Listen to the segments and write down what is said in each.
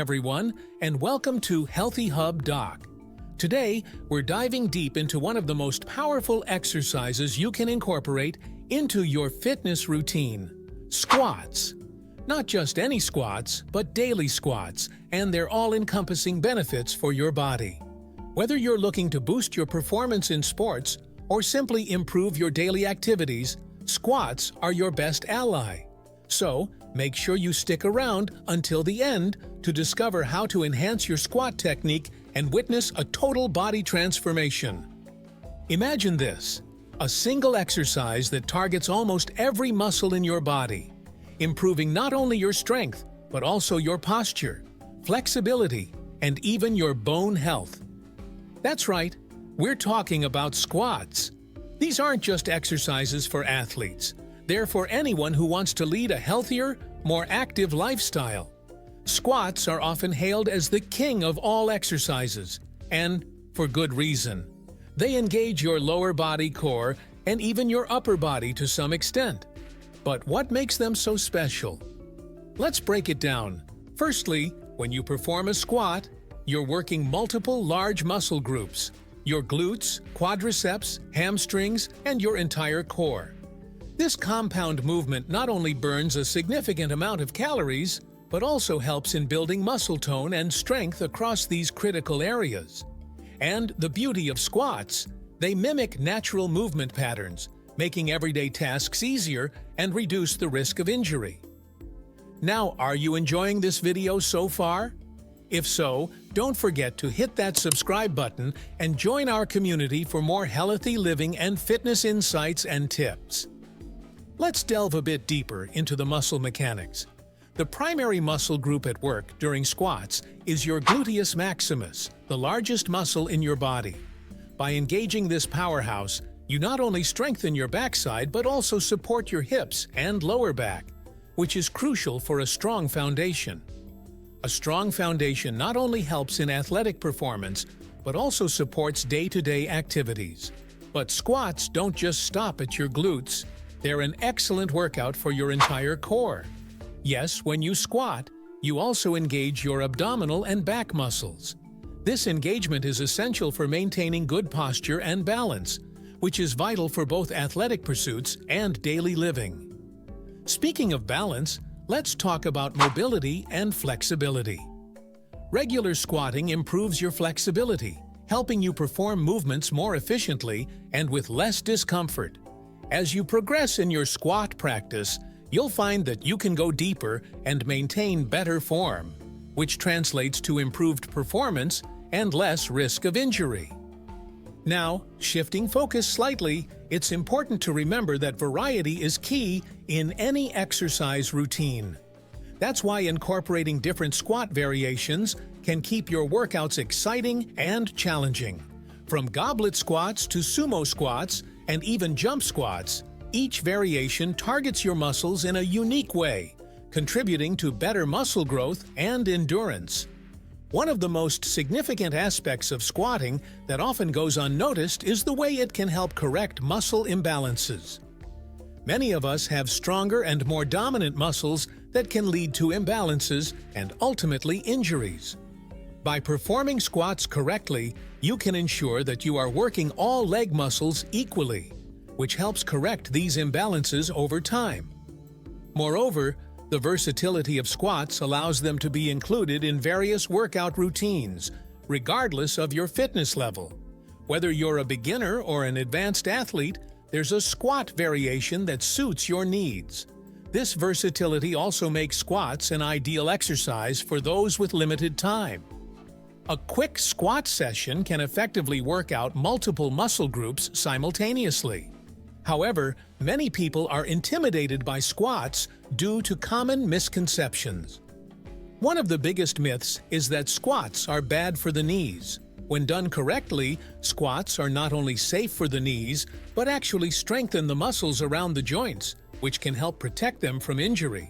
everyone, and welcome to HealthyHub Doc. Today, we're diving deep into one of the most powerful exercises you can incorporate into your fitness routine: squats. Not just any squats, but daily squats, and their all-encompassing benefits for your body. Whether you're looking to boost your performance in sports or simply improve your daily activities, squats are your best ally. So, make sure you stick around until the end to discover how to enhance your squat technique and witness a total body transformation. Imagine this: a single exercise that targets almost every muscle in your body, improving not only your strength, but also your posture, flexibility, and even your bone health. That's right, we're talking about squats. These aren't just exercises for athletes. They're for anyone who wants to lead a healthier, more active lifestyle. Squats are often hailed as the king of all exercises, and for good reason. They engage your lower body core and even your upper body to some extent. But what makes them so special? Let's break it down. Firstly, when you perform a squat, you're working multiple large muscle groups: your glutes, quadriceps, hamstrings, and your entire core. This compound movement not only burns a significant amount of calories, but also helps in building muscle tone and strength across these critical areas. And the beauty of squats, they mimic natural movement patterns, making everyday tasks easier and reduce the risk of injury. Now, are you enjoying this video so far? If so, don't forget to hit that subscribe button and join our community for more healthy living and fitness insights and tips. Let's delve a bit deeper into the muscle mechanics. The primary muscle group at work during squats is your gluteus maximus, the largest muscle in your body. By engaging this powerhouse, you not only strengthen your backside but also support your hips and lower back, which is crucial for a strong foundation. A strong foundation not only helps in athletic performance, but also supports day-to-day activities. But squats don't just stop at your glutes. They're an excellent workout for your entire core. Yes, when you squat, you also engage your abdominal and back muscles. This engagement is essential for maintaining good posture and balance, which is vital for both athletic pursuits and daily living. Speaking of balance, let's talk about mobility and flexibility. Regular squatting improves your flexibility, helping you perform movements more efficiently and with less discomfort. As you progress in your squat practice, you'll find that you can go deeper and maintain better form, which translates to improved performance and less risk of injury. Now, shifting focus slightly, it's important to remember that variety is key in any exercise routine. That's why incorporating different squat variations can keep your workouts exciting and challenging. From goblet squats to sumo squats and even jump squats, each variation targets your muscles in a unique way, contributing to better muscle growth and endurance. One of the most significant aspects of squatting that often goes unnoticed is the way it can help correct muscle imbalances. Many of us have stronger and more dominant muscles that can lead to imbalances and ultimately injuries. By performing squats correctly, you can ensure that you are working all leg muscles equally, which helps correct these imbalances over time. Moreover, the versatility of squats allows them to be included in various workout routines, regardless of your fitness level. Whether you're a beginner or an advanced athlete, there's a squat variation that suits your needs. This versatility also makes squats an ideal exercise for those with limited time. A quick squat session can effectively work out multiple muscle groups simultaneously. However, many people are intimidated by squats due to common misconceptions. One of the biggest myths is that squats are bad for the knees. When done correctly, squats are not only safe for the knees, but actually strengthen the muscles around the joints, which can help protect them from injury.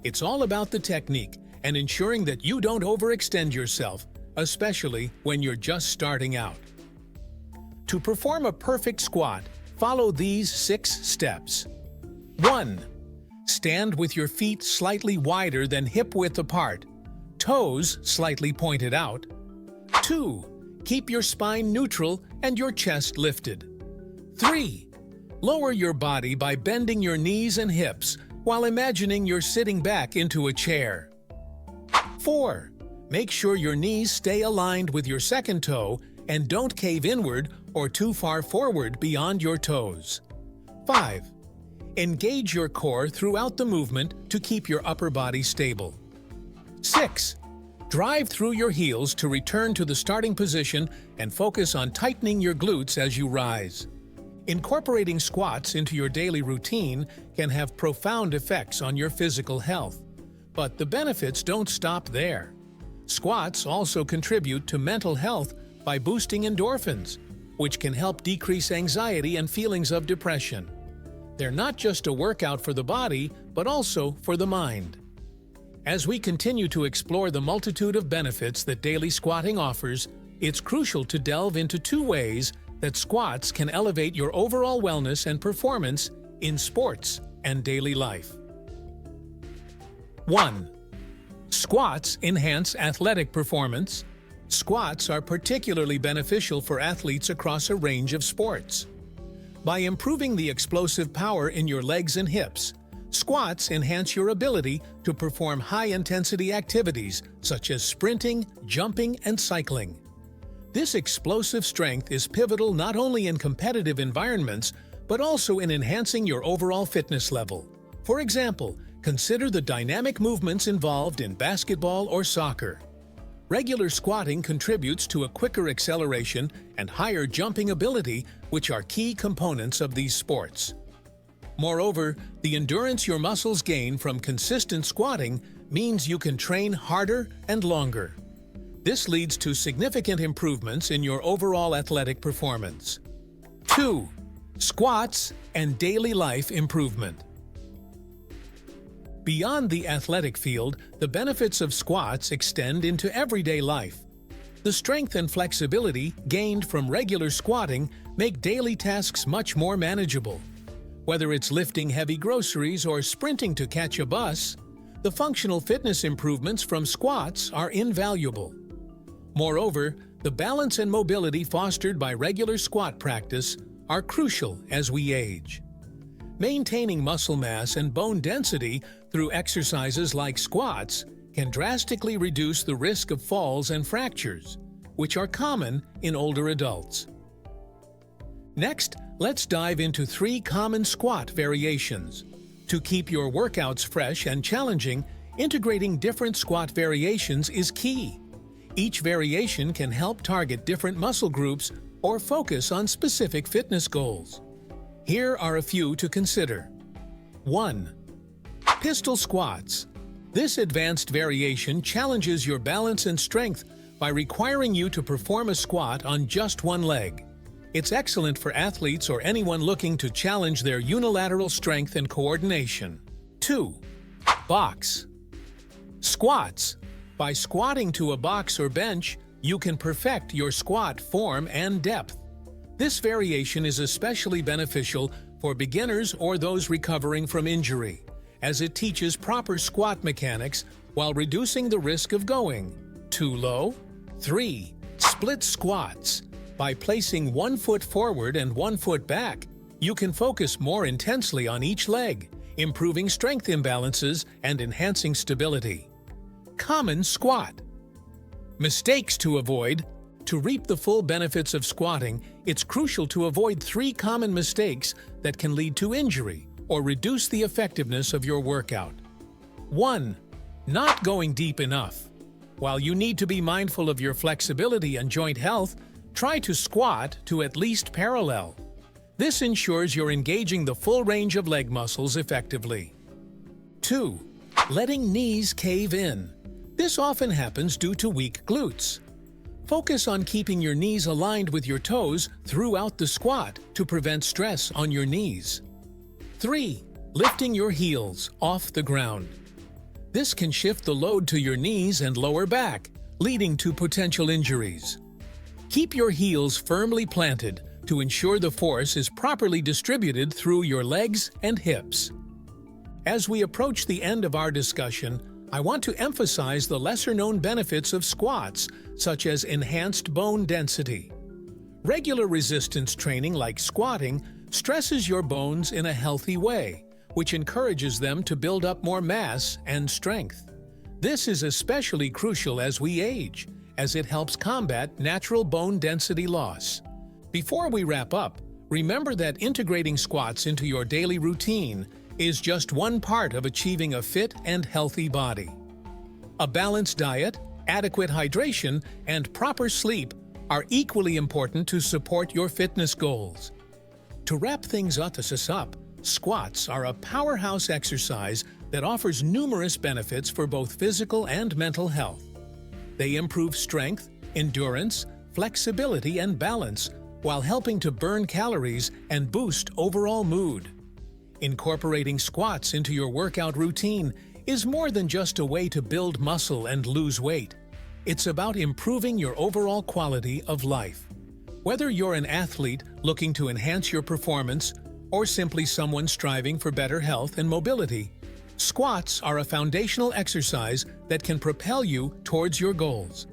It's all about the technique and ensuring that you don't overextend yourself, especially when you're just starting out. To perform a perfect squat, follow these 6 steps. 1. Stand with your feet slightly wider than hip-width apart. toes slightly pointed out. 2. Keep your spine neutral and your chest lifted. 3. Lower your body by bending your knees and hips while imagining you're sitting back into a chair. 4. Make sure your knees stay aligned with your second toe and don't cave inward or too far forward beyond your toes. 5. Engage your core throughout the movement to keep your upper body stable. 6. Drive through your heels to return to the starting position and focus on tightening your glutes as you rise. Incorporating squats into your daily routine can have profound effects on your physical health. But the benefits don't stop there. Squats also contribute to mental health by boosting endorphins, which can help decrease anxiety and feelings of depression. They're not just a workout for the body, but also for the mind. As we continue to explore the multitude of benefits that daily squatting offers, it's crucial to delve into 2 ways that squats can elevate your overall wellness and performance in sports and daily life. 1. Squats enhance athletic performance. Squats are particularly beneficial for athletes across a range of sports. By improving the explosive power in your legs and hips, squats enhance your ability to perform high-intensity activities such as sprinting, jumping, and cycling. This explosive strength is pivotal not only in competitive environments, but also in enhancing your overall fitness level. For example, consider the dynamic movements involved in basketball or soccer. Regular squatting contributes to a quicker acceleration and higher jumping ability, which are key components of these sports. Moreover, the endurance your muscles gain from consistent squatting means you can train harder and longer. This leads to significant improvements in your overall athletic performance. 2. Squats and daily life improvement. Beyond the athletic field, the benefits of squats extend into everyday life. The strength and flexibility gained from regular squatting make daily tasks much more manageable. Whether it's lifting heavy groceries or sprinting to catch a bus, the functional fitness improvements from squats are invaluable. Moreover, the balance and mobility fostered by regular squat practice are crucial as we age. Maintaining muscle mass and bone density through exercises like squats can drastically reduce the risk of falls and fractures, which are common in older adults. Next, let's dive into 3 common squat variations. To keep your workouts fresh and challenging, integrating different squat variations is key. Each variation can help target different muscle groups or focus on specific fitness goals. Here are a few to consider. 1. Pistol squats. This advanced variation challenges your balance and strength by requiring you to perform a squat on just one leg. It's excellent for athletes or anyone looking to challenge their unilateral strength and coordination. 2. Box squats. By squatting to a box or bench, you can perfect your squat form and depth. This variation is especially beneficial for beginners or those recovering from injury, as it teaches proper squat mechanics while reducing the risk of going too low. 3. Split squats. By placing one foot forward and one foot back, you can focus more intensely on each leg, improving strength imbalances and enhancing stability. Common squat mistakes to avoid. To reap the full benefits of squatting, it's crucial to avoid 3 common mistakes that can lead to injury or reduce the effectiveness of your workout. 1. Not going deep enough. While you need to be mindful of your flexibility and joint health, try to squat to at least parallel. This ensures you're engaging the full range of leg muscles effectively. 2. Letting knees cave in. This often happens due to weak glutes. Focus on keeping your knees aligned with your toes throughout the squat to prevent stress on your knees. 3. Lifting your heels off the ground. This can shift the load to your knees and lower back, leading to potential injuries. Keep your heels firmly planted to ensure the force is properly distributed through your legs and hips. As we approach the end of our discussion, I want to emphasize the lesser-known benefits of squats, such as enhanced bone density. Regular resistance training like squatting stresses your bones in a healthy way, which encourages them to build up more mass and strength. This is especially crucial as we age, as it helps combat natural bone density loss. Before we wrap up, remember that integrating squats into your daily routine is just one part of achieving a fit and healthy body. A balanced diet, adequate hydration, and proper sleep are equally important to support your fitness goals. To wrap things up, squats are a powerhouse exercise that offers numerous benefits for both physical and mental health. They improve strength, endurance, flexibility, and balance, while helping to burn calories and boost overall mood. Incorporating squats into your workout routine is more than just a way to build muscle and lose weight. It's about improving your overall quality of life. Whether you're an athlete looking to enhance your performance or simply someone striving for better health and mobility, squats are a foundational exercise that can propel you towards your goals.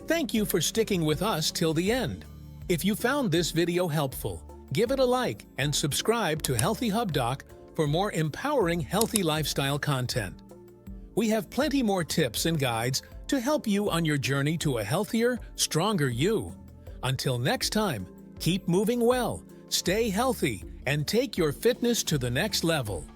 Thank you for sticking with us till the end. If you found this video helpful, give it a like and subscribe to HealthyHub Doc for more empowering healthy lifestyle content. We have plenty more tips and guides to help you on your journey to a healthier, stronger you. Until next time, keep moving well, stay healthy, and take your fitness to the next level.